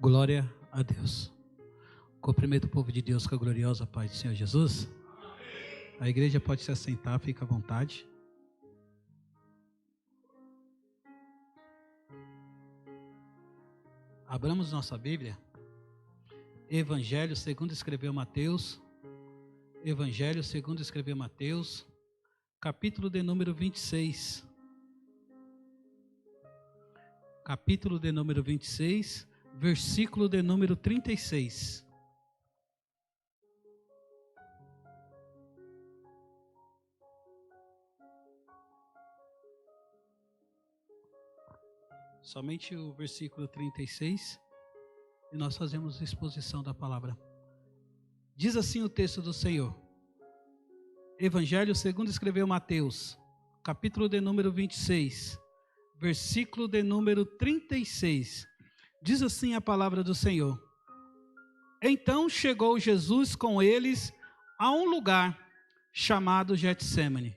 Glória a Deus. Cumprimento o povo de Deus com a gloriosa paz do Senhor Jesus. A igreja pode se assentar, fica à vontade. Abramos nossa Bíblia. Evangelho segundo escreveu Mateus. Evangelho segundo escreveu Mateus, capítulo de número 26. Capítulo de número 26, versículo de número 36. Somente o versículo 36, e nós fazemos exposição da palavra. Diz assim o texto do Senhor. Evangelho segundo escreveu Mateus, capítulo de número 26, versículo de número 36. Diz assim a palavra do Senhor. Então chegou Jesus com eles a um lugar chamado Getsêmani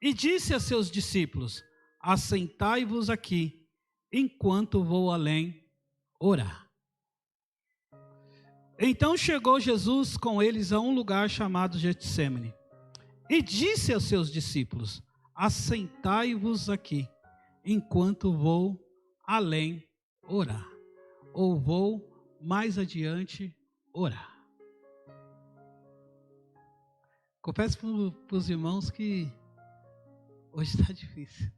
e disse a seus discípulos: assentai-vos aqui, enquanto vou além orar. Então chegou Jesus com eles a um lugar chamado Getsêmani e disse aos seus discípulos: assentai-vos aqui, enquanto vou além orar. Ou vou mais adiante orar. Confesso para os irmãos que hoje está difícil.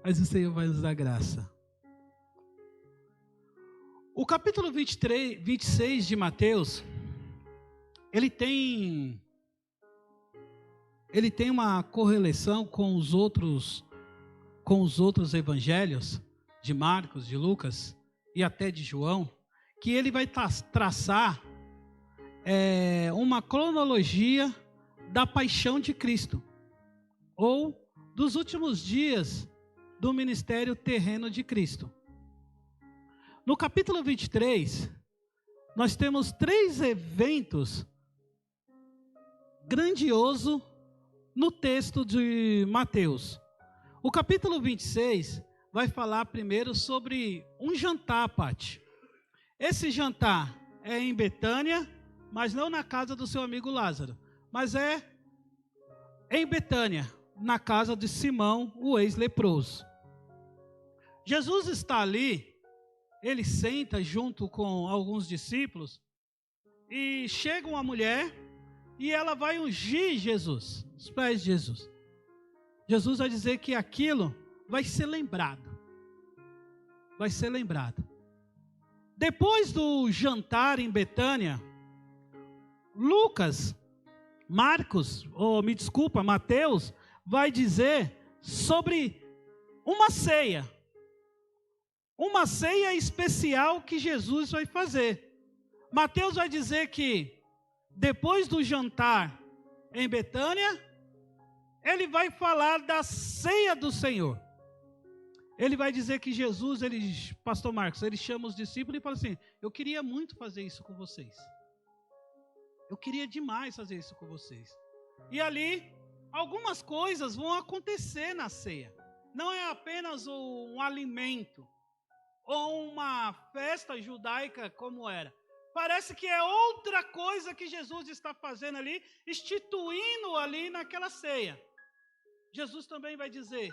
Mas o Senhor vai nos dar graça. O capítulo 26 de Mateus, ele tem uma correlação com os outros evangelhos, de Marcos, de Lucas e até de João, que ele vai traçar uma cronologia da paixão de Cristo, ou dos últimos dias do ministério terreno de Cristo. No capítulo 23, nós temos 3 eventos grandiosos no texto de Mateus. O capítulo 26 vai falar primeiro sobre um jantar, Pati. Esse jantar é em Betânia, mas não na casa do seu amigo Lázaro, mas é em Betânia, na casa de Simão, o ex-leproso. Jesus está ali, ele senta junto com alguns discípulos e chega uma mulher e ela vai ungir Jesus, os pés de Jesus. Jesus vai dizer que aquilo vai ser lembrado. Vai ser lembrado. Depois do jantar em Betânia, Mateus vai dizer sobre uma ceia. Uma ceia especial que Jesus vai fazer. Mateus vai dizer que depois do jantar em Betânia, ele vai falar da ceia do Senhor. Ele vai dizer que Jesus, pastor Marcos, ele chama os discípulos e fala assim: eu queria muito fazer isso com vocês. Eu queria demais fazer isso com vocês. E ali, algumas coisas vão acontecer na ceia. Não é apenas um alimento ou uma festa judaica como era. Parece que é outra coisa que Jesus está fazendo ali, instituindo ali naquela ceia. Jesus também vai dizer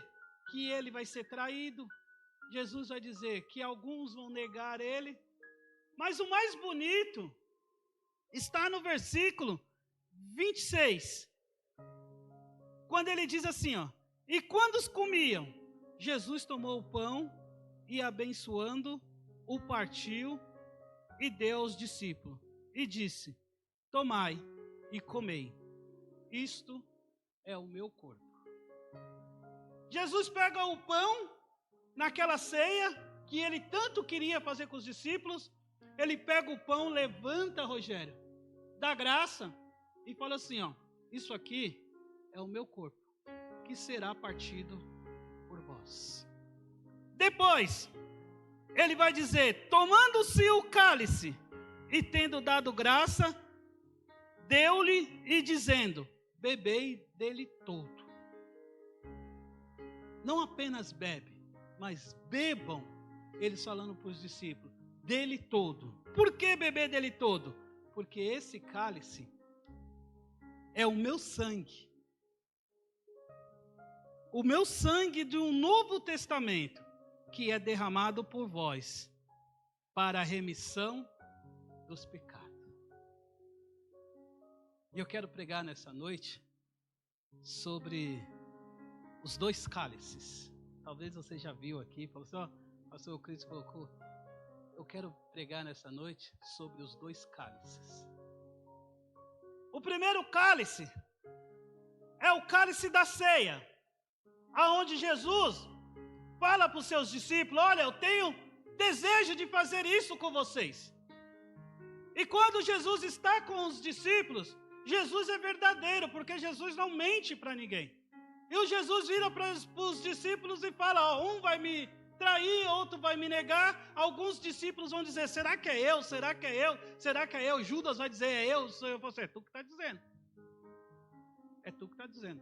que ele vai ser traído. Jesus vai dizer que alguns vão negar ele. Mas o mais bonito está no versículo 26. Quando ele diz assim, e quando os comiam, Jesus tomou o pão e abençoando, o partiu e deu aos discípulos. E disse: tomai e comei. Isto é o meu corpo. Jesus pega o pão naquela ceia que ele tanto queria fazer com os discípulos. Ele pega o pão, levanta, Rogério, dá graça e fala assim, isso aqui é o meu corpo, que será partido por vós. Depois, ele vai dizer, tomando-se o cálice e tendo dado graça, deu-lhe e dizendo, bebei dele todo. Não apenas bebe, mas bebam, eles falando para os discípulos, dele todo. Por que beber dele todo? Porque esse cálice é o meu sangue. O meu sangue de um novo testamento, que é derramado por vós, para a remissão dos pecados. E eu quero pregar nessa noite sobre os dois cálices. Talvez você já viu aqui, falou assim, ó, o pastor Cristo colocou. Eu quero pregar nessa noite sobre os dois cálices. O primeiro cálice é o cálice da ceia, aonde Jesus fala para os seus discípulos, olha, eu tenho desejo de fazer isso com vocês. E quando Jesus está com os discípulos, Jesus é verdadeiro, porque Jesus não mente para ninguém. E o Jesus vira para os discípulos e fala, ó, um vai me trair, outro vai me negar. Alguns discípulos vão dizer, será que é eu? Será que é eu? Será que é eu? Judas vai dizer, é eu? Eu vou dizer, é tu que está dizendo. É tu que está dizendo.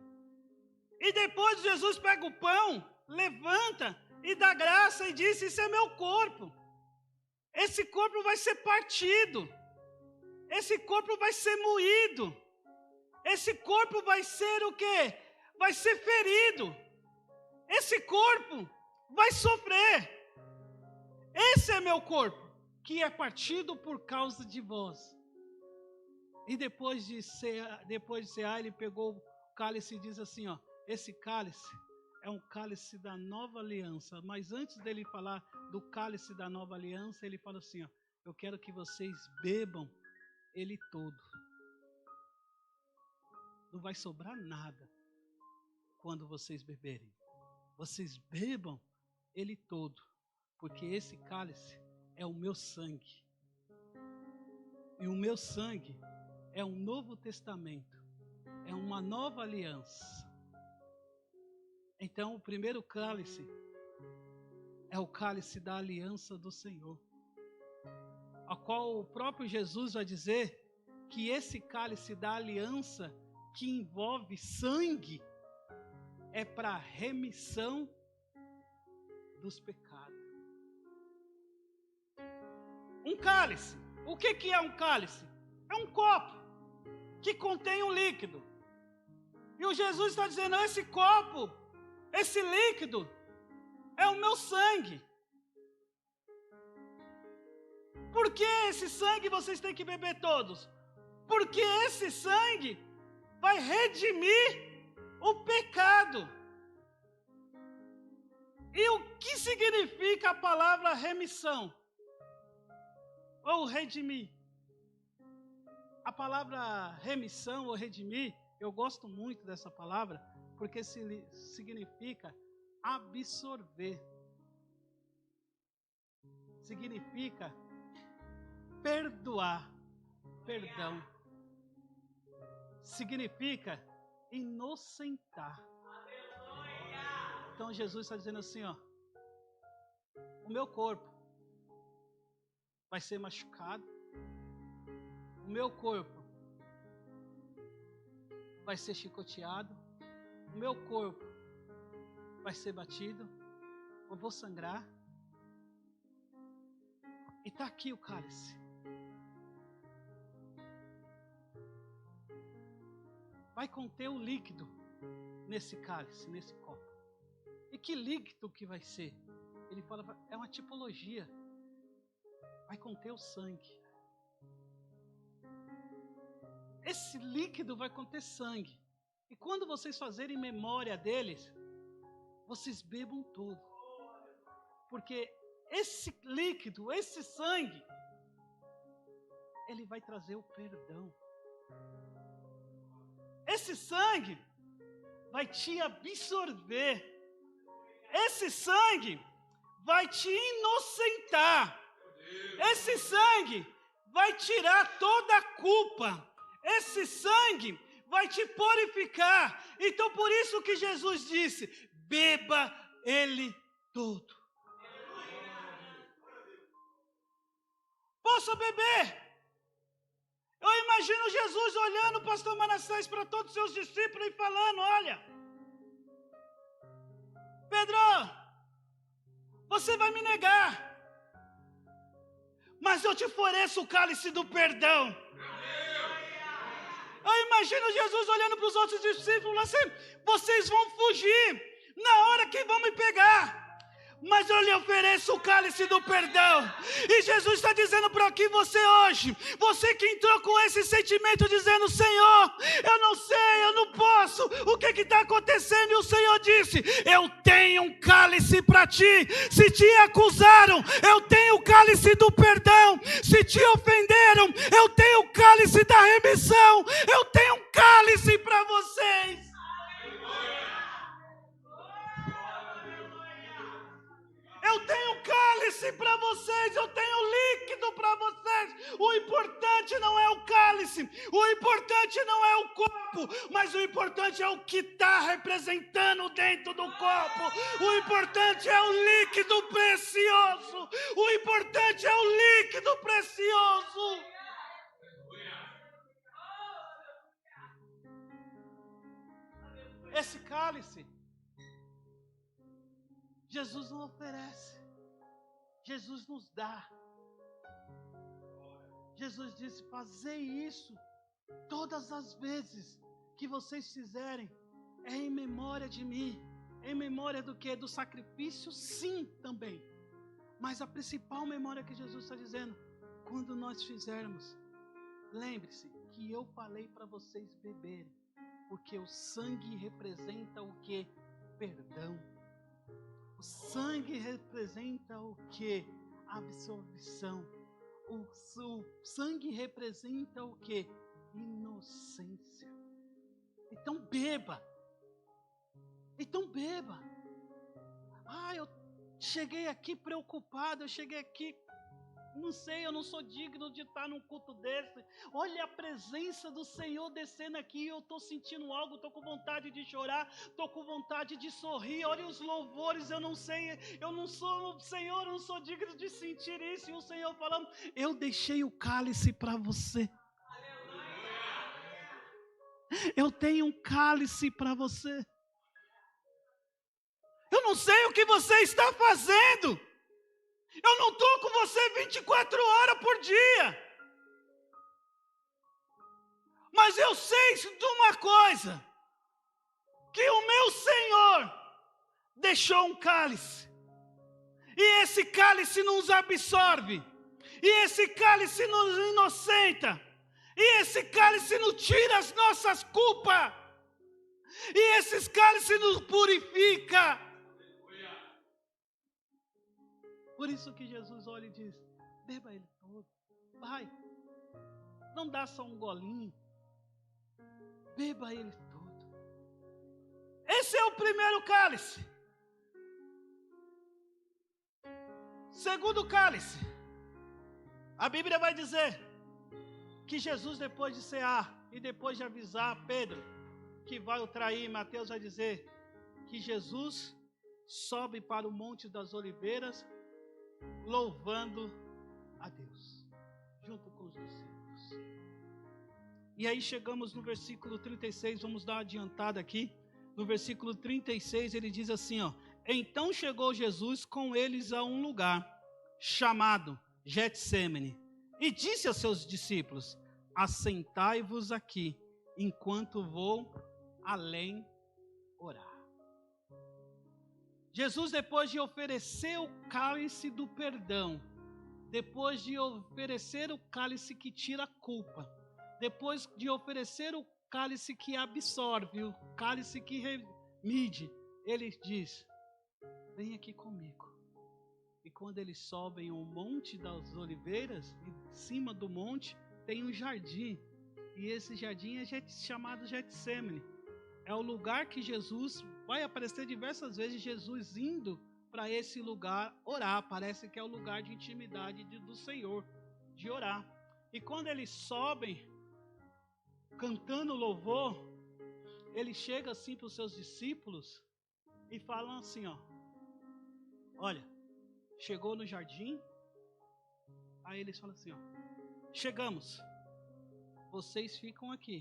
E depois Jesus pega o pão, levanta e dá graça e diz, isso é meu corpo. Esse corpo vai ser partido. Esse corpo vai ser moído. Esse corpo vai ser o quê? Vai ser ferido. Esse corpo vai sofrer. Esse é meu corpo, que é partido por causa de vós. E depois de cear, ele pegou o cálice e diz assim, ó, esse cálice é um cálice da nova aliança. Mas antes dele falar do cálice da nova aliança, ele fala assim, ó, eu quero que vocês bebam ele todo. Não vai sobrar nada quando vocês beberem. Vocês bebam ele todo, porque esse cálice é o meu sangue. E o meu sangue é um novo testamento, é uma nova aliança. Então, o primeiro cálice é o cálice da aliança do Senhor, a qual o próprio Jesus vai dizer que esse cálice da aliança que envolve sangue é para remissão dos pecados. Um cálice, o que é um cálice? É um copo que contém um líquido. E o Jesus está dizendo, esse copo, esse líquido, é o meu sangue. Por que esse sangue vocês têm que beber todos? Porque esse sangue vai redimir o pecado. E o que significa a palavra remissão? Ou redimir? A palavra remissão ou redimir, eu gosto muito dessa palavra, porque significa absorver. Significa perdoar, perdão. Significa inocentar. Então Jesus está dizendo assim, ó, o meu corpo vai ser machucado, o meu corpo vai ser chicoteado, o meu corpo vai ser batido, eu vou sangrar. E está aqui o cálice. Vai conter o líquido nesse cálice, nesse copo. E que líquido que vai ser? Ele fala, é uma tipologia. Vai conter o sangue. Esse líquido vai conter sangue. E quando vocês fazerem memória deles, vocês bebam tudo. Porque esse líquido, esse sangue, ele vai trazer o perdão. Esse sangue vai te absorver. Esse sangue vai te inocentar. Esse sangue vai tirar toda a culpa. Esse sangue vai te purificar. Então por isso que Jesus disse, beba ele todo. Posso beber? Eu imagino Jesus olhando, pastor Manassés, para todos os seus discípulos e falando: olha, Pedro, você vai me negar, mas eu te ofereço o cálice do perdão. Eu imagino Jesus olhando para os outros discípulos assim: vocês vão fugir na hora que vão me pegar, mas eu lhe ofereço o cálice do perdão. E Jesus está dizendo para aqui você hoje, você que entrou com esse sentimento dizendo: Senhor, eu não sei, eu não posso, o que está acontecendo? E o Senhor disse: eu tenho um cálice para ti. Se te acusaram, eu tenho o cálice do perdão. Se te ofenderam, eu tenho o cálice da remissão. Eu tenho um cálice para vocês. Eu tenho cálice para vocês, eu tenho líquido para vocês. O importante não é o cálice, o importante não é o copo, mas o importante é o que está representando dentro do copo. O importante é o líquido precioso. O importante é o líquido precioso. Esse cálice Jesus não oferece, Jesus nos dá. Jesus disse: fazei isso todas as vezes que vocês fizerem, é em memória de mim. Em memória do quê? Do sacrifício, sim, também. Mas a principal memória que Jesus está dizendo: quando nós fizermos, lembre-se que eu falei para vocês beberem, porque o sangue representa o quê? Perdão. O sangue representa o quê? Absolvição. O sangue representa o quê? Inocência. Então beba. Então beba. Eu cheguei aqui preocupado, eu cheguei aqui, não sei, eu não sou digno de estar num culto desse. Olha a presença do Senhor descendo aqui, eu estou sentindo algo, estou com vontade de chorar, estou com vontade de sorrir. Olha os louvores, eu não sei, eu não sou, Senhor, eu não sou digno de sentir isso. E o Senhor falando: eu deixei o cálice para você. Eu tenho um cálice para você. Eu não sei o que você está fazendo. Eu não estou com você 24 horas por dia. Mas eu sei de uma coisa, que o meu Senhor deixou um cálice. E esse cálice nos absorve. E esse cálice nos inocenta. E esse cálice nos tira as nossas culpas. E esse cálice nos purifica. Por isso que Jesus olha e diz: beba ele todo. Vai. Não dá só um golinho. Beba ele todo. Esse é o primeiro cálice. Segundo cálice. A Bíblia vai dizer que Jesus, depois de cear e depois de avisar Pedro que vai o trair, Mateus vai dizer que Jesus sobe para o Monte das Oliveiras louvando a Deus, junto com os discípulos. E aí chegamos no versículo 36, vamos dar uma adiantada aqui. No versículo 36 ele diz assim, então chegou Jesus com eles a um lugar chamado Getsêmani e disse aos seus discípulos: assentai-vos aqui, enquanto vou além orar. Jesus, depois de oferecer o cálice do perdão, depois de oferecer o cálice que tira a culpa, depois de oferecer o cálice que absorve, o cálice que remide, ele diz: vem aqui comigo. E quando eles sobem o Monte das Oliveiras, em cima do monte tem um jardim, e esse jardim é chamado Getsêmani. É o lugar que Jesus, vai aparecer diversas vezes Jesus indo para esse lugar orar. Parece que é o lugar de intimidade do Senhor, de orar. E quando eles sobem, cantando louvor, ele chega assim para os seus discípulos e fala assim, olha, chegou no jardim, aí eles falam assim, chegamos, vocês ficam aqui,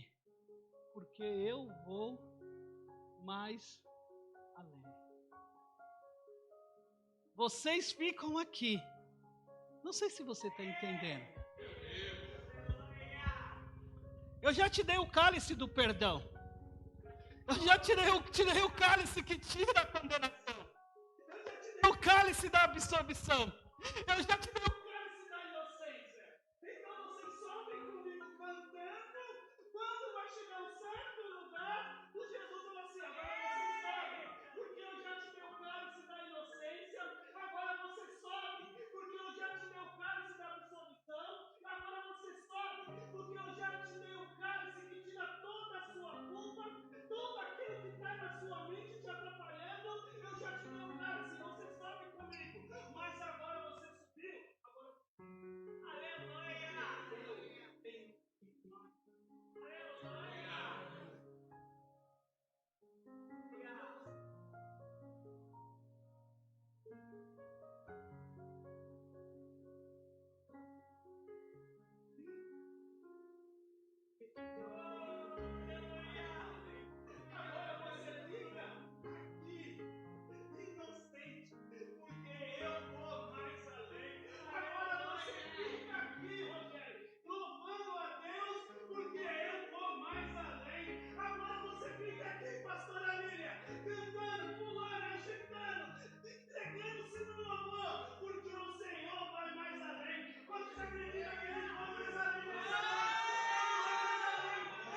porque eu vou mais além. Vocês ficam aqui. Não sei se você está entendendo. Eu já te dei o cálice do perdão. Eu já tirei o cálice que tira a condenação. Eu já te dei o cálice da absolvição. Eu já te dei o cálice da inocência. Então vocês sobem comigo cantando. Quando vai chegar o certo lugar, o Jesus fala assim: agora vocês sobem, porque eu já te dei o cálice da inocência. Agora você sobe, porque eu já te dei o cálice da absolvição. Agora você sobe, porque eu já te dei o cálice que tira toda a sua culpa, tudo aquilo que está na sua mente te atrapalhando. Eu já te dei o cálice, você sobe comigo. Mas agora você subiu, agora. Aleluia! Agora você fica aqui, inocente, porque eu vou mais além. Agora você fica aqui, Rogério, louvando a Deus, porque eu vou mais além. Agora você fica aqui, pastora Lília, cantando, pulando, agitando, entregando-se no louvor, porque o Senhor vai mais além. Quantos acreditam que Ele vai mais além nessa noite? Ele vai mais além.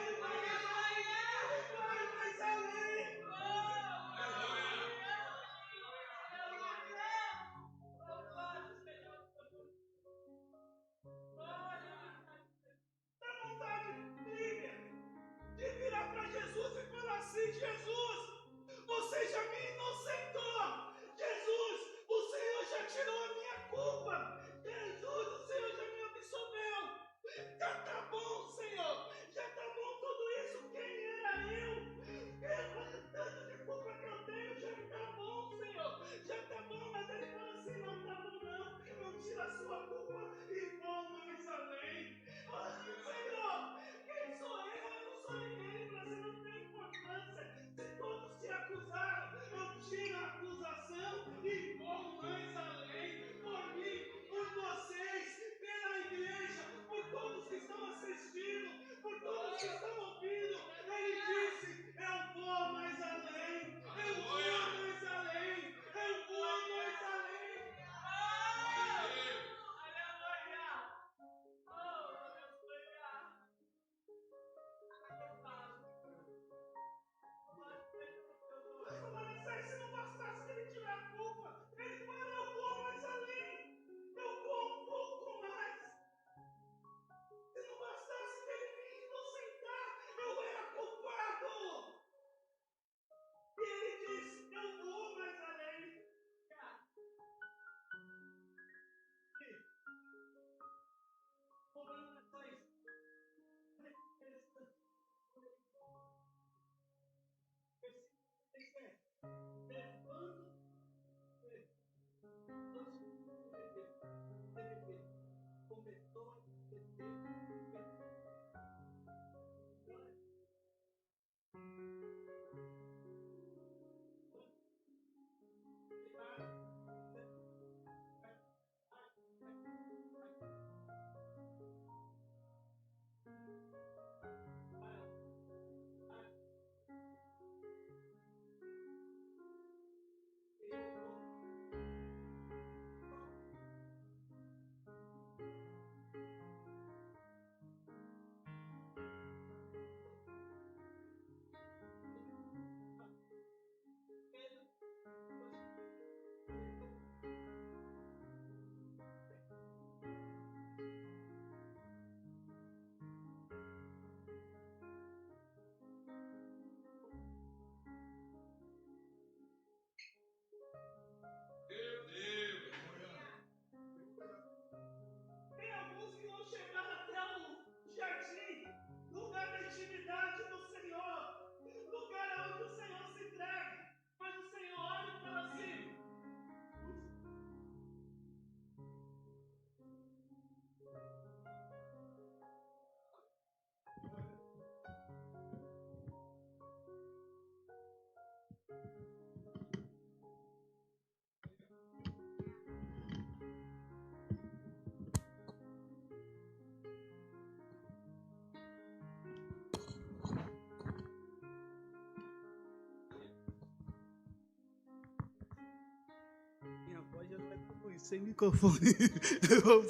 Sem microfone.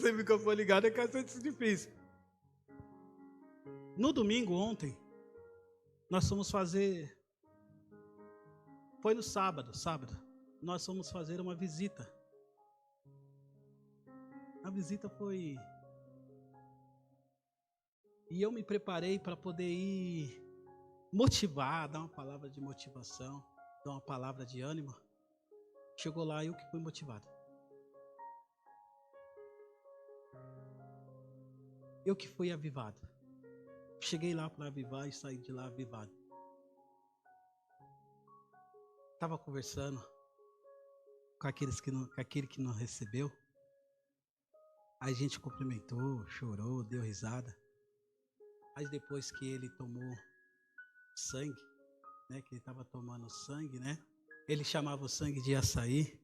Sem microfone ligado é bastante difícil. No domingo, ontem, nós fomos fazer... Foi no sábado. Nós fomos fazer uma visita. A visita foi... E eu me preparei para poder ir motivar, dar uma palavra de motivação, dar uma palavra de ânimo. Chegou lá, eu que fui motivado. Eu que fui avivado. Cheguei lá para avivar e saí de lá avivado. Estava conversando com aquele que não recebeu. Aí a gente cumprimentou, chorou, deu risada. Mas depois que ele tomou sangue, né, que ele estava tomando sangue, né, ele chamava o sangue de açaí.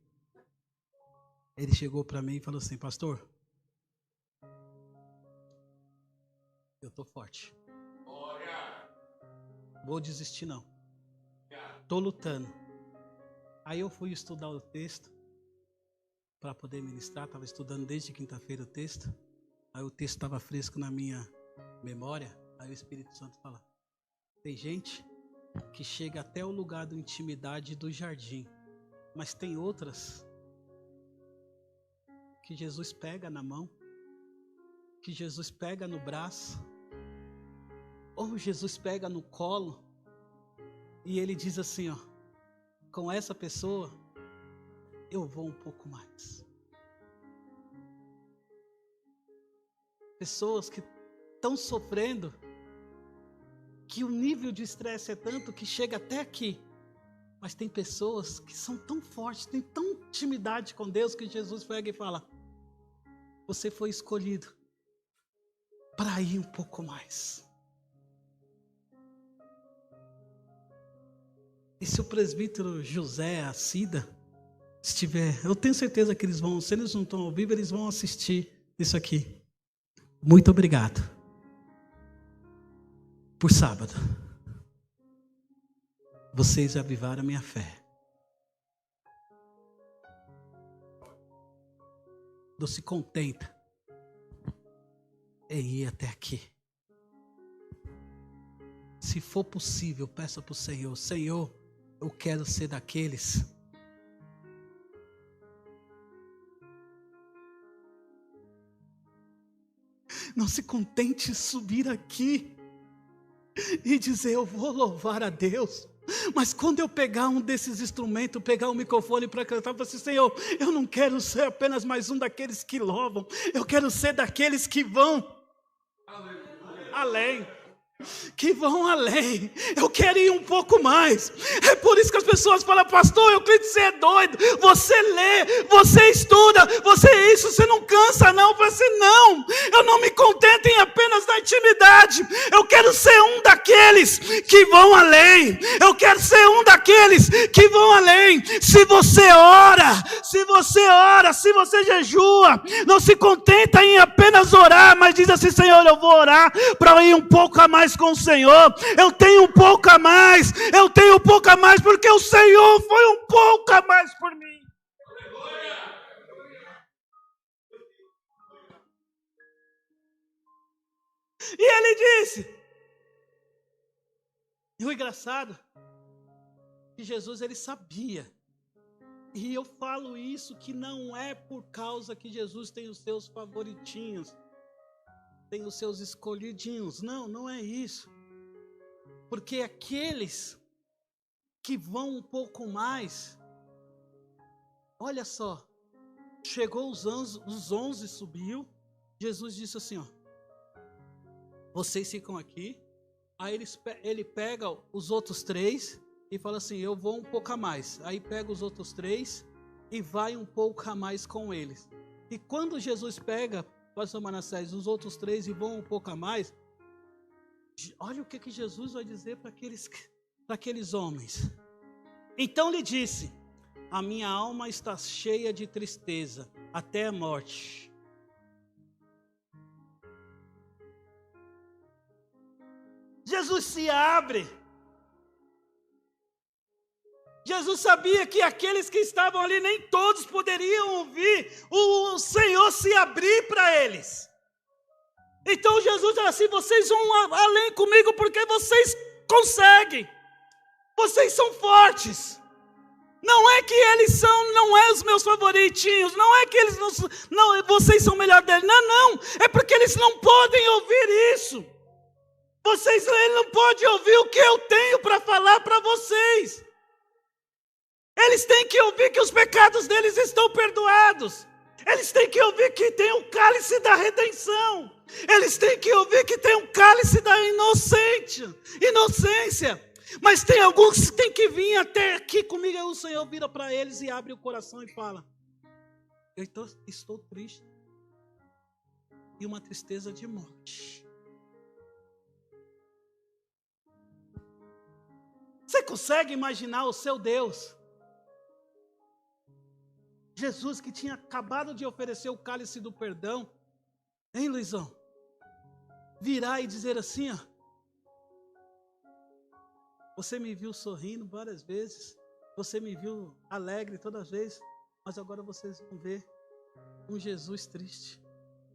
Ele chegou para mim e falou assim: pastor, eu tô forte. Vou desistir não. Tô lutando. Aí eu fui estudar o texto para poder ministrar. Estava estudando desde quinta-feira o texto. Aí o texto estava fresco na minha memória. Aí o Espírito Santo fala: tem gente que chega até o lugar da intimidade do jardim, mas tem outras que Jesus pega na mão, que Jesus pega no braço, ou Jesus pega no colo e ele diz assim, ó: com essa pessoa eu vou um pouco mais. Pessoas que estão sofrendo, que o nível de estresse é tanto que chega até aqui. Mas tem pessoas que são tão fortes, têm tão intimidade com Deus, que Jesus pega e fala: você foi escolhido para ir um pouco mais. E se o presbítero José, a Cida, estiver, eu tenho certeza que eles vão, se eles não estão ao vivo, eles vão assistir isso aqui. Muito obrigado por sábado. Vocês avivaram a minha fé. Não se contenta em ir até aqui. Se for possível, peça para o Senhor: Senhor, eu quero ser daqueles não se contente em subir aqui e dizer: eu vou louvar a Deus. Mas quando eu pegar um desses instrumentos, pegar o microfone para cantar, eu falo assim: Senhor, eu não quero ser apenas mais um daqueles que louvam. Eu quero ser daqueles que vão além. Que vão além. Eu quero ir um pouco mais. É por isso que as pessoas falam: pastor, eu creio que você é doido. Você lê, você estuda, você é isso, você não cansa não. Eu falo assim: não, eu não me contento em apenas na intimidade. Eu quero ser um daqueles que vão além. Eu quero ser um daqueles que vão além. Se você ora, se você jejua, não se contenta em apenas orar, mas diz assim: Senhor, eu vou orar para ir um pouco a mais com o Senhor. Eu tenho um pouco a mais, porque o Senhor foi um pouco a mais por mim. E ele disse, e o engraçado que Jesus, ele sabia, e eu falo isso que não é por causa que Jesus tem os seus favoritinhos, tem os seus escolhidinhos. Não é isso. Porque aqueles que vão um pouco mais, olha só, chegou os 11, subiu, Jesus disse assim, ó: vocês ficam aqui. Aí ele pega os outros 3 e fala assim: eu vou um pouco a mais. Aí pega os outros 3 e vai um pouco a mais com eles. E quando Jesus pega, pastor Manassés, os outros 3 e vão um pouco a mais, olha o que Jesus vai dizer para aqueles homens. Então lhe disse: a minha alma está cheia de tristeza até a morte. Jesus se abre. Jesus sabia que aqueles que estavam ali, nem todos poderiam ouvir o Senhor se abrir para eles. Então Jesus disse assim: vocês vão além comigo porque vocês conseguem. Vocês são fortes. Não é que eles são, não é os meus favoritinhos, não é que eles não, vocês são melhor deles. Não, é porque eles não podem ouvir isso. Ele não pode ouvir o que eu tenho para falar para vocês. Eles têm que ouvir que os pecados deles estão perdoados. Eles têm que ouvir que tem um cálice da redenção. Eles têm que ouvir que tem um cálice da inocência. Mas tem alguns que têm que vir até aqui comigo. Aí o Senhor vira para eles e abre o coração e fala: eu estou triste. E uma tristeza de morte. Você consegue imaginar o seu Deus? Jesus, que tinha acabado de oferecer o cálice do perdão, hein, Luizão? Virar e dizer assim, ó: você me viu sorrindo várias vezes, você me viu alegre todas as vezes, mas agora vocês vão ver um Jesus triste,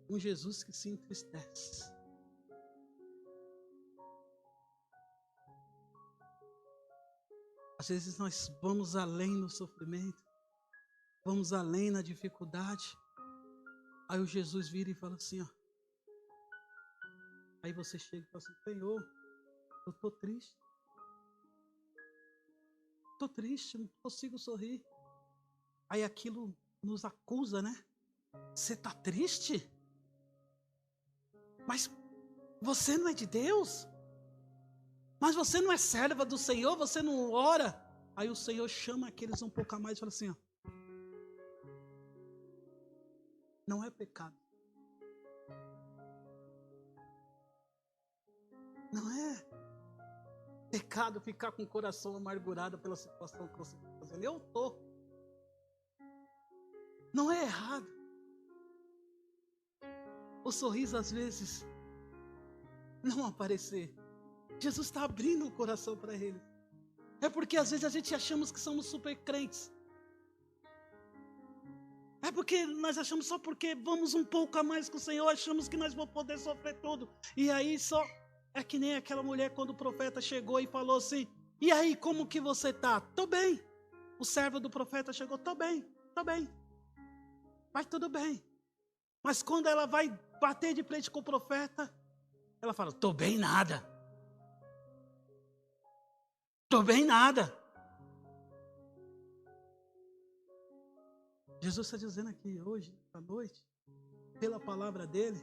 um Jesus que se entristece. Às vezes nós vamos além no sofrimento, vamos além na dificuldade. Aí o Jesus vira e fala assim, ó. Aí você chega e fala assim: Senhor, eu estou triste. Estou triste, não consigo sorrir. Aí aquilo nos acusa, né? Você está triste? Mas você não é de Deus? Mas você não é serva do Senhor? Você não ora? Aí o Senhor chama aqueles um pouco a mais e fala assim, ó: não é pecado. Não é pecado ficar com o coração amargurado pela situação que você está fazendo. Eu estou. Não é errado. O sorriso às vezes não aparecer. Jesus está abrindo o coração para ele. É porque às vezes a gente achamos que somos super crentes. É porque nós achamos só porque vamos um pouco a mais com o Senhor, achamos que nós vamos poder sofrer tudo. E aí só é que nem aquela mulher quando o profeta chegou e falou assim: e aí, como que você está? Tô bem. O servo do profeta chegou: tô bem. Vai tudo bem. Mas quando ela vai bater de frente com o profeta, ela fala: tô bem nada. Tô bem nada. Jesus está dizendo aqui hoje, à noite, pela palavra dele,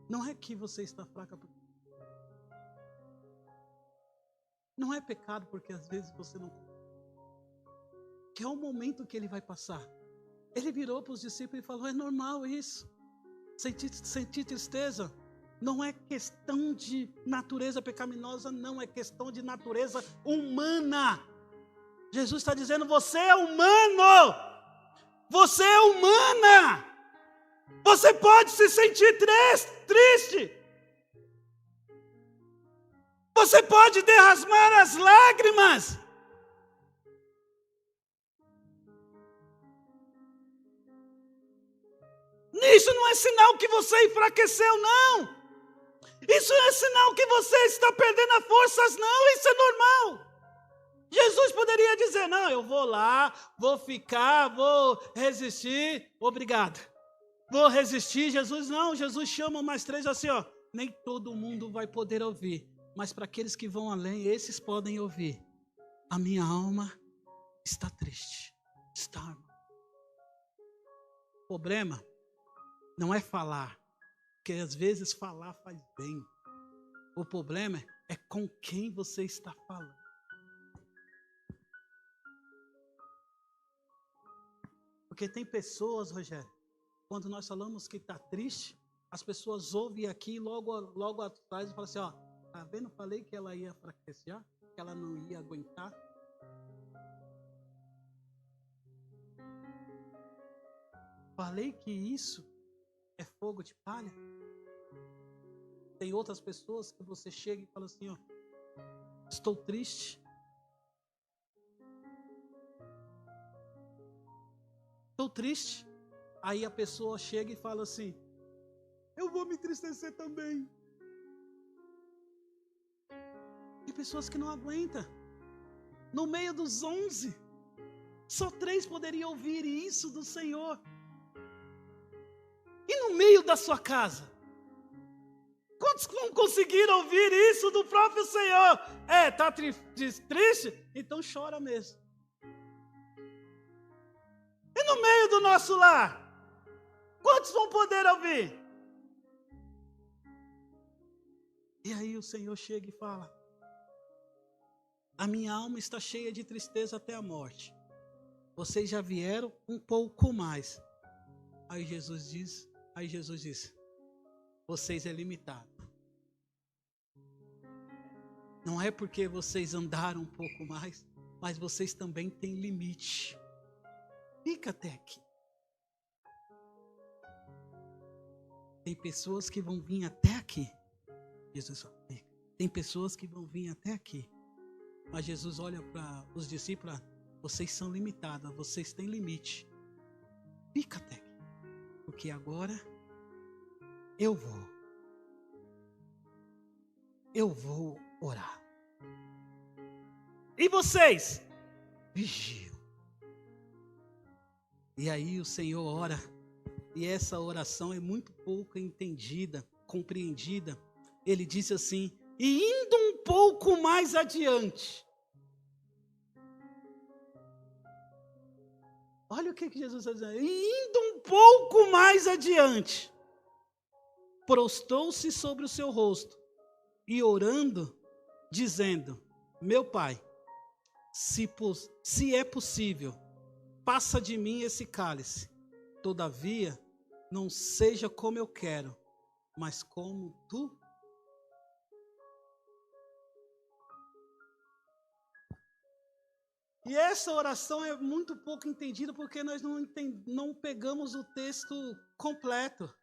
não é que você está fraca, não é pecado porque às vezes você não, que é o momento que ele vai passar. Ele virou para os discípulos e falou: é normal isso, sentir tristeza. Não é questão de natureza pecaminosa, não, é questão de natureza humana. Jesus está dizendo: você é humano, você é humana, você pode se sentir triste, você pode derramar as lágrimas. Isso não é sinal que você enfraqueceu, não. Isso não é sinal que você está perdendo as forças, não. Isso é normal. Jesus poderia dizer: não, eu vou lá, vou ficar, vou resistir, obrigado. Vou resistir. Jesus não, Jesus chama mais três assim, ó: nem todo mundo vai poder ouvir, mas para aqueles que vão além, esses podem ouvir. A minha alma está triste. Está. O problema não é falar, porque às vezes falar faz bem. O problema é com quem você está falando. Porque tem pessoas, Rogério, quando nós falamos que está triste, as pessoas ouvem aqui logo atrás e falam assim: ó, tá vendo? Falei que ela ia fraquejar, que ela não ia aguentar. Falei que isso é fogo de palha. Tem outras pessoas que você chega e fala assim: ó, estou triste, estou triste. Aí a pessoa chega e fala assim, eu vou me entristecer também. Tem pessoas que não aguentam. No meio dos 11, só 3 poderiam ouvir isso do Senhor. E no meio da sua casa? Quantos não conseguiram ouvir isso do próprio Senhor? Está triste? Então chora mesmo. E no meio do nosso lar? Quantos vão poder ouvir? E aí o Senhor chega e fala, a minha alma está cheia de tristeza até a morte. Vocês já vieram um pouco mais. Aí Jesus diz, vocês é limitado. Não é porque vocês andaram um pouco mais, mas vocês também têm limite. Fica até aqui. Tem pessoas que vão vir até aqui. Jesus fala, tem pessoas que vão vir até aqui. Mas Jesus olha para os discípulos, vocês são limitados, vocês têm limite. Fica até aqui. Porque agora eu vou orar. E vocês? Vigiam. E aí o Senhor ora. E essa oração é muito pouco entendida, compreendida. Ele disse assim, e indo um pouco mais adiante. Olha o que Jesus está dizendo. E indo um pouco mais adiante, prostrou-se sobre o seu rosto e orando, dizendo, meu Pai, se é possível, passa de mim esse cálice. Todavia, não seja como eu quero, mas como tu. E essa oração é muito pouco entendida porque nós não pegamos o texto completo.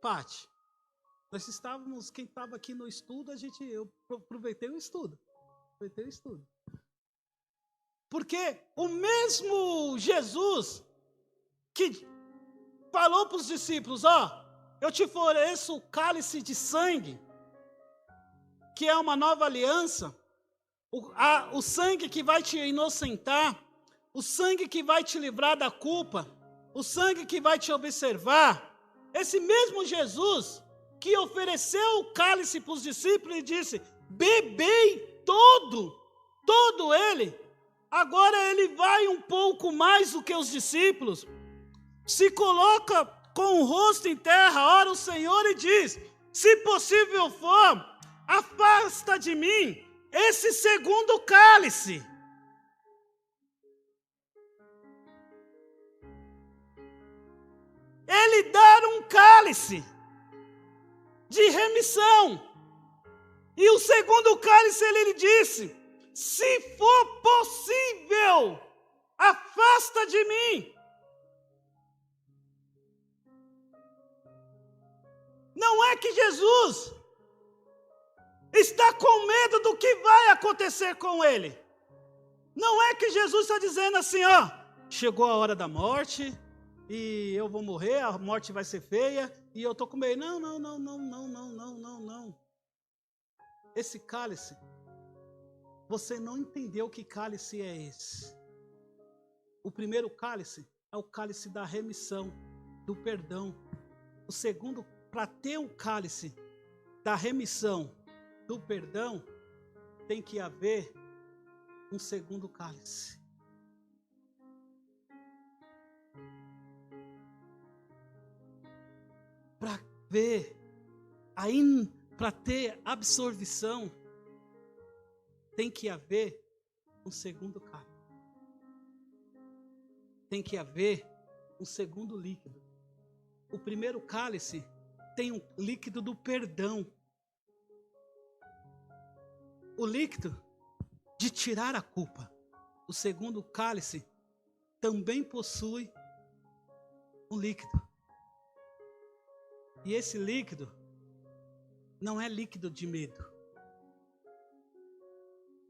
Pati, nós estávamos, quem estava aqui no estudo, eu aproveitei o estudo. Porque o mesmo Jesus que falou para os discípulos, eu te ofereço o cálice de sangue, que é uma nova aliança, o sangue que vai te inocentar, o sangue que vai te livrar da culpa, o sangue que vai te observar. Esse mesmo Jesus que ofereceu o cálice para os discípulos e disse, bebei todo ele, agora ele vai um pouco mais do que os discípulos, se coloca com o rosto em terra, ora o Senhor e diz, se possível for, afasta de mim esse segundo cálice. Ele dá um cálice de remissão. E o segundo cálice ele disse, se for possível, afasta de mim. Não é que Jesus está com medo do que vai acontecer com ele. Não é que Jesus está dizendo assim, chegou a hora da morte e eu vou morrer, a morte vai ser feia e eu estou com medo. Não. Esse cálice, você não entendeu que cálice é esse. O primeiro cálice é o cálice da remissão, do perdão. O segundo, para ter o cálice da remissão, do perdão, tem que haver um segundo cálice. Para ver, aí para ter absorção, tem que haver um segundo cálice. Tem que haver um segundo líquido. O primeiro cálice tem um líquido do perdão. O líquido de tirar a culpa. O segundo cálice também possui um líquido. E esse líquido não é líquido de medo.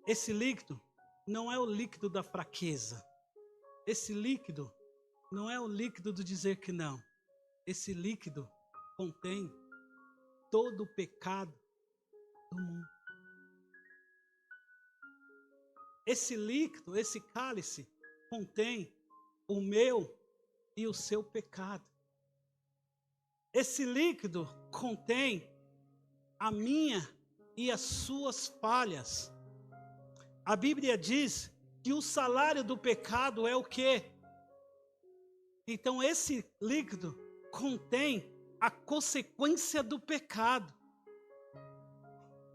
Esse líquido não é o líquido da fraqueza. Esse líquido não é o líquido do dizer que não. Esse líquido contém todo o pecado do mundo. Esse líquido, esse cálice, contém o meu e o seu pecado. Esse líquido contém a minha e as suas falhas. A Bíblia diz que o salário do pecado é o quê? Então esse líquido contém a consequência do pecado.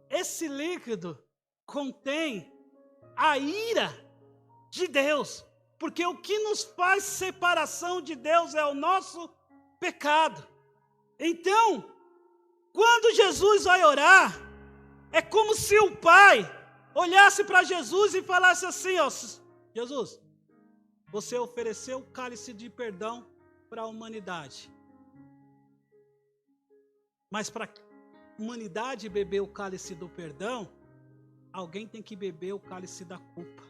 Esse líquido contém a ira de Deus, porque o que nos faz separação de Deus é o nosso pecado. Então, quando Jesus vai orar, é como se o Pai olhasse para Jesus e falasse assim, ó, Jesus, você ofereceu o cálice de perdão para a humanidade. Mas para a humanidade beber o cálice do perdão, alguém tem que beber o cálice da culpa.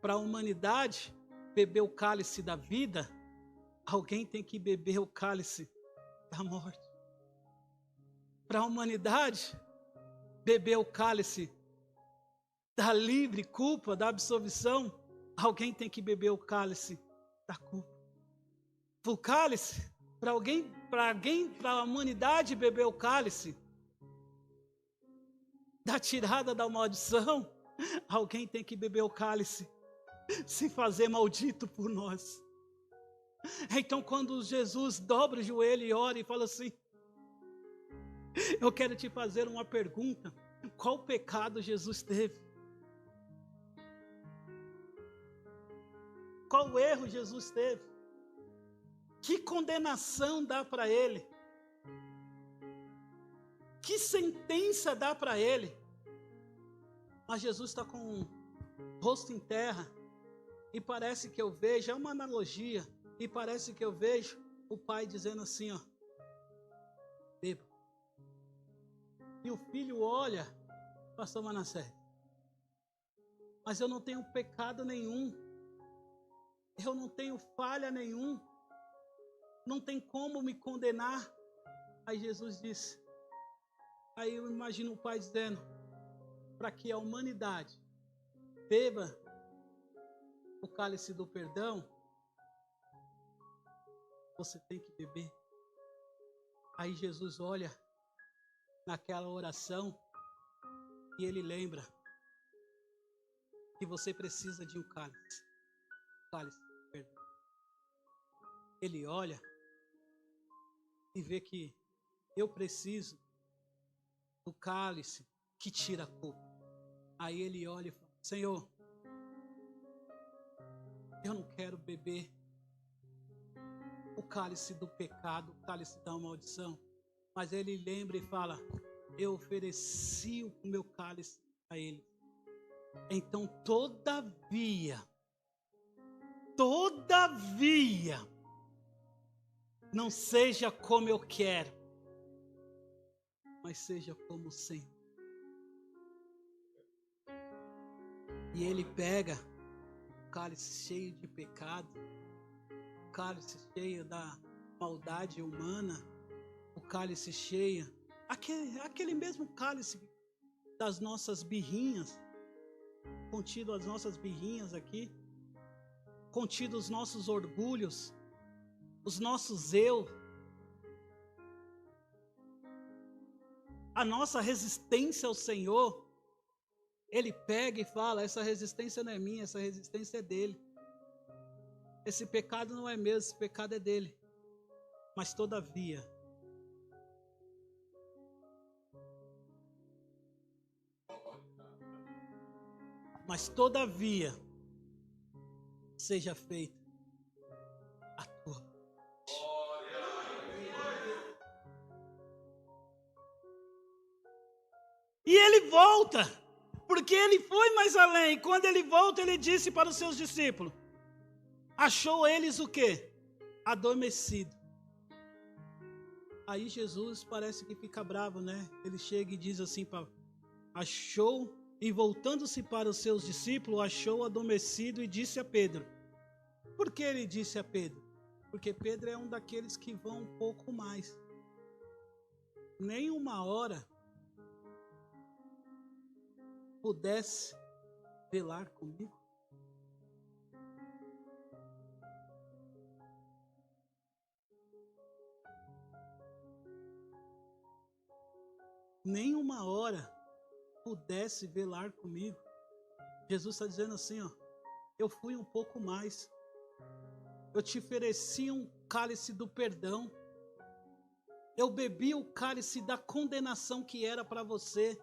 Para a humanidade beber o cálice da vida, alguém tem que beber o cálice da morte. Para a humanidade beber o cálice da livre culpa, da absolvição, alguém tem que beber o cálice da culpa. O cálice, para a humanidade beber o cálice da tirada da maldição, alguém tem que beber o cálice, se fazer maldito por nós. Então quando Jesus dobra o joelho e ora e fala assim, eu quero te fazer uma pergunta, qual pecado Jesus teve? Qual erro Jesus teve? Que condenação dá para ele? Que sentença dá para ele? Mas Jesus está com o rosto em terra e parece que eu vejo, é uma analogia, e parece que eu vejo o pai dizendo assim, ó, beba. E o filho olha, pastor Manassés, mas eu não tenho pecado nenhum, eu não tenho falha nenhum, não tem como me condenar. Aí Jesus disse, aí eu imagino o pai dizendo, para que a humanidade beba o cálice do perdão, você tem que beber. Aí Jesus olha naquela oração e ele lembra que você precisa de um cálice do perdão. Ele olha e vê que eu preciso do cálice que tira a culpa. Aí ele olha e fala, Senhor, eu não quero beber o cálice do pecado, o cálice da maldição. Mas ele lembra e fala, eu ofereci o meu cálice a ele. Então todavia, não seja como eu quero, mas seja como o Senhor. E ele pega o cálice cheio de pecado, o cálice cheio da maldade humana, o cálice cheio, aquele mesmo cálice das nossas birrinhas, contido as nossas birrinhas aqui, contido os nossos orgulhos, os nossos eu, a nossa resistência ao Senhor. Ele pega e fala, essa resistência não é minha, essa resistência é dele. Esse pecado não é meu, esse pecado é dele. Mas todavia, seja feita a tua vontade. E ele volta, porque ele foi mais além. Quando ele volta, ele disse para os seus discípulos, achou eles o quê? Adormecido. Aí Jesus parece que fica bravo, né? Ele chega e diz assim, achou e voltando-se para os seus discípulos, achou adormecido e disse a Pedro. Por que ele disse a Pedro? Porque Pedro é um daqueles que vão um pouco mais. Nem uma hora pudesse velar comigo. Nem uma hora pudesse velar comigo. Jesus está dizendo assim, ó, eu fui um pouco mais. Eu te ofereci um cálice do perdão. Eu bebi o cálice da condenação que era para você.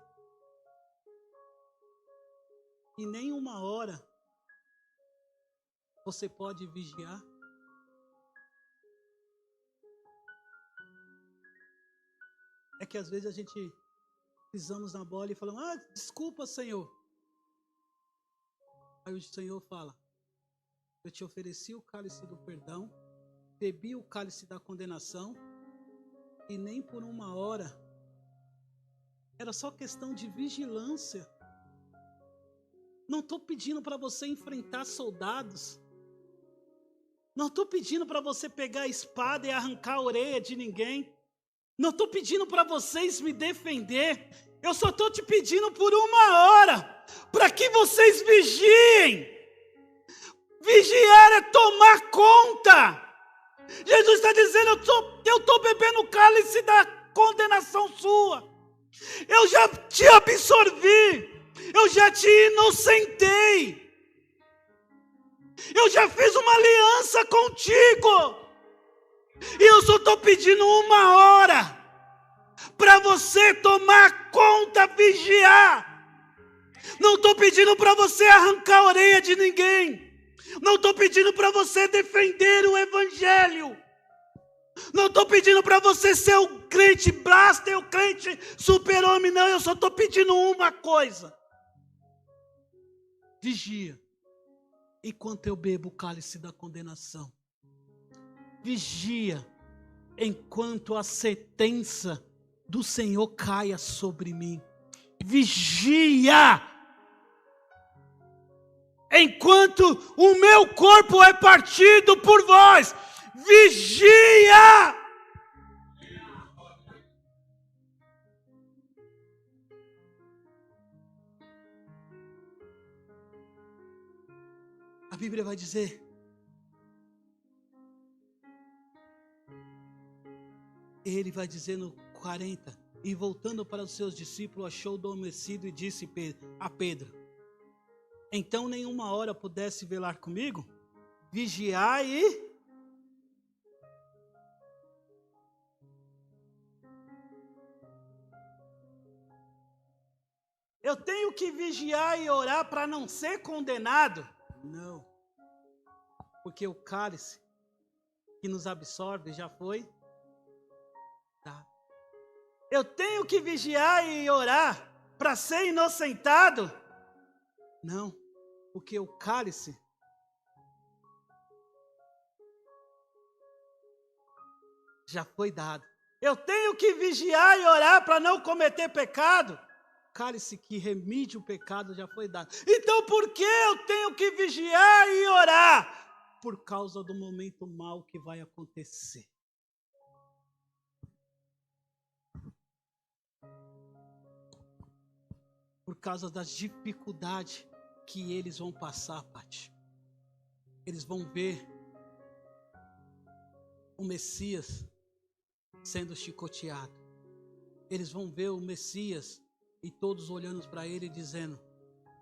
E nem uma hora você pode vigiar. É que às vezes a gente pisamos na bola e falamos, desculpa, Senhor. Aí o Senhor fala, eu te ofereci o cálice do perdão, bebi o cálice da condenação, e nem por uma hora, era só questão de vigilância. Não estou pedindo para você enfrentar soldados, não estou pedindo para você pegar a espada e arrancar a orelha de ninguém, não estou pedindo para vocês me defender, eu só estou te pedindo por uma hora, para que vocês vigiem. Vigiar é tomar conta. Jesus está dizendo, eu estou bebendo o cálice da condenação sua, eu já te absorvi, eu já te inocentei, eu já fiz uma aliança contigo, e eu só estou pedindo uma hora, para você tomar conta, vigiar. Não estou pedindo para você arrancar a orelha de ninguém, não estou pedindo para você defender o evangelho, não estou pedindo para você ser o crente blaster, o crente super-homem, não, eu só estou pedindo uma coisa: vigia, enquanto eu bebo o cálice da condenação. Vigia, enquanto a sentença do Senhor caia sobre mim. Vigia, enquanto o meu corpo é partido por vós. Vigia! A Bíblia vai dizer, ele vai dizer no 40, e voltando para os seus discípulos, achou adormecido e disse a Pedro, então nenhuma hora pudesse velar comigo? Vigiai e... Eu tenho que vigiar e orar para não ser condenado? Não. Porque o cálice que nos absorve já foi dado. Eu tenho que vigiar e orar para ser inocentado? Não. Porque o cálice já foi dado. Eu tenho que vigiar e orar para não cometer pecado? Cálice que remide o pecado já foi dado. Então por que eu tenho que vigiar e orar? Por causa do momento mau que vai acontecer. Por causa das dificuldades que eles vão passar, Pati. Eles vão ver o Messias sendo chicoteado. Eles vão ver o Messias e todos olhando para ele dizendo,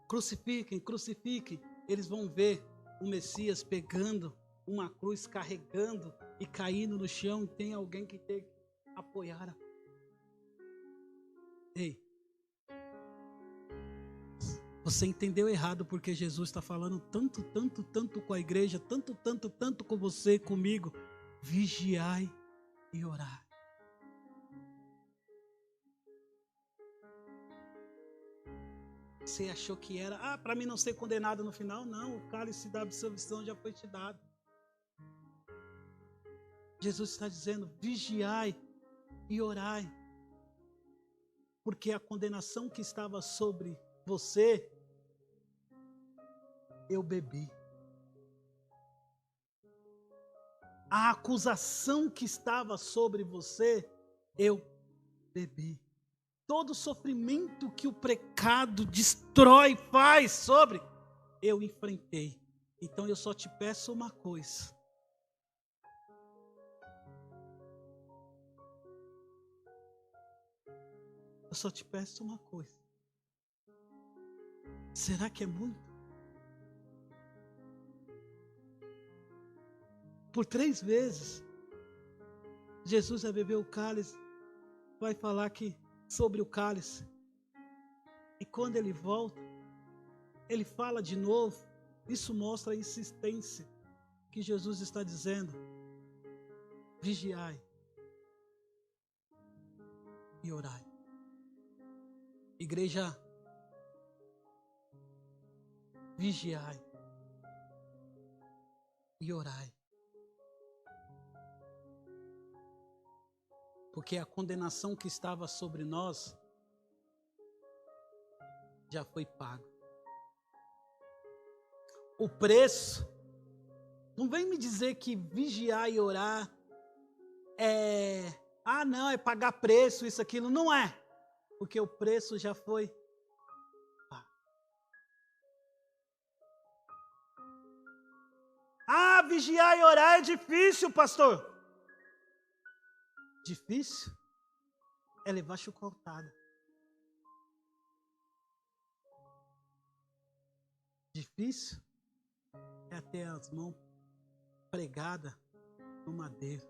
crucifiquem, crucifiquem. Eles vão ver o Messias pegando uma cruz, carregando e caindo no chão, e tem alguém que tem que apoiar. Ei, você entendeu errado, porque Jesus está falando tanto com a igreja, tanto com você e comigo. Vigiai e orai. Você achou que era, para mim não ser condenado no final? Não, o cálice da absolvição já foi te dado. Jesus está dizendo, vigiai e orai. Porque a condenação que estava sobre você, eu bebi. A acusação que estava sobre você, eu bebi. Todo sofrimento que o pecado destrói, faz sobre, eu enfrentei. Então eu só te peço uma coisa. Eu só te peço uma coisa. Será que é muito? Por 3 vezes, Jesus vai beber o cálice, vai falar sobre o cálice. E quando ele volta, ele fala de novo. Isso mostra a insistência que Jesus está dizendo. Vigiai e orai. Igreja, vigiai e orai. Porque a condenação que estava sobre nós já foi paga. O preço, não vem me dizer que vigiar e orar é pagar preço, isso, aquilo. Não é, porque o preço já foi pago. Vigiar e orar é difícil, pastor. Difícil é levar chicotada. Difícil é ter as mãos pregadas no madeiro.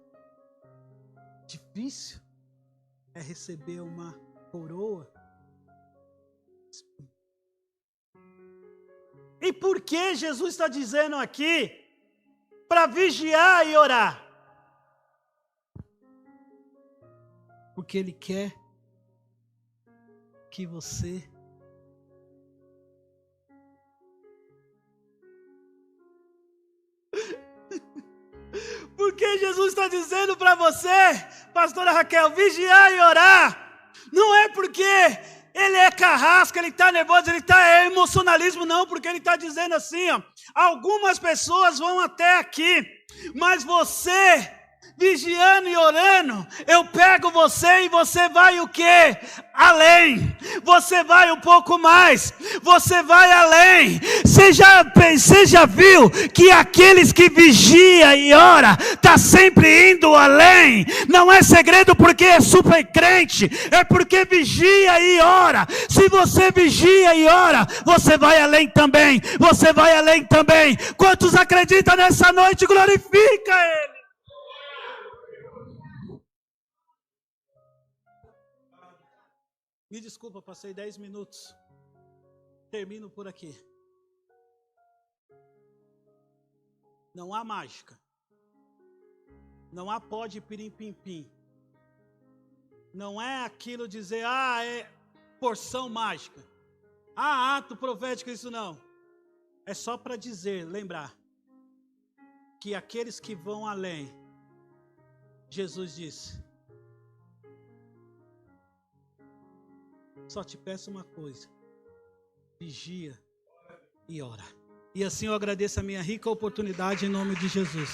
Difícil é receber uma coroa. E por que Jesus está dizendo aqui para vigiar e orar? Porque Ele quer que você Porque Jesus está dizendo para você, pastora Raquel, vigiar e orar. Não é porque ele é carrasco, ele está nervoso, ele está emocionalismo, não. Porque ele está dizendo assim, ó, algumas pessoas vão até aqui, mas você, vigiando e orando, eu pego você e você vai o quê? Além. Você vai um pouco mais. Você vai além. Você já viu que aqueles que vigia e ora tá sempre indo além? Não é segredo porque é super crente, é porque vigia e ora. Se você vigia e ora, você vai além também. Você vai além também. Quantos acreditam nessa noite? Glorifica Ele. Me desculpa, passei 10 minutos. Termino por aqui. Não há mágica. Não há pó de pirim-pim-pim. Não é aquilo dizer, é porção mágica. Ato profético, isso não. É só para dizer, lembrar, que aqueles que vão além, Jesus disse, só te peço uma coisa, vigia e ora. E assim eu agradeço a minha rica oportunidade em nome de Jesus.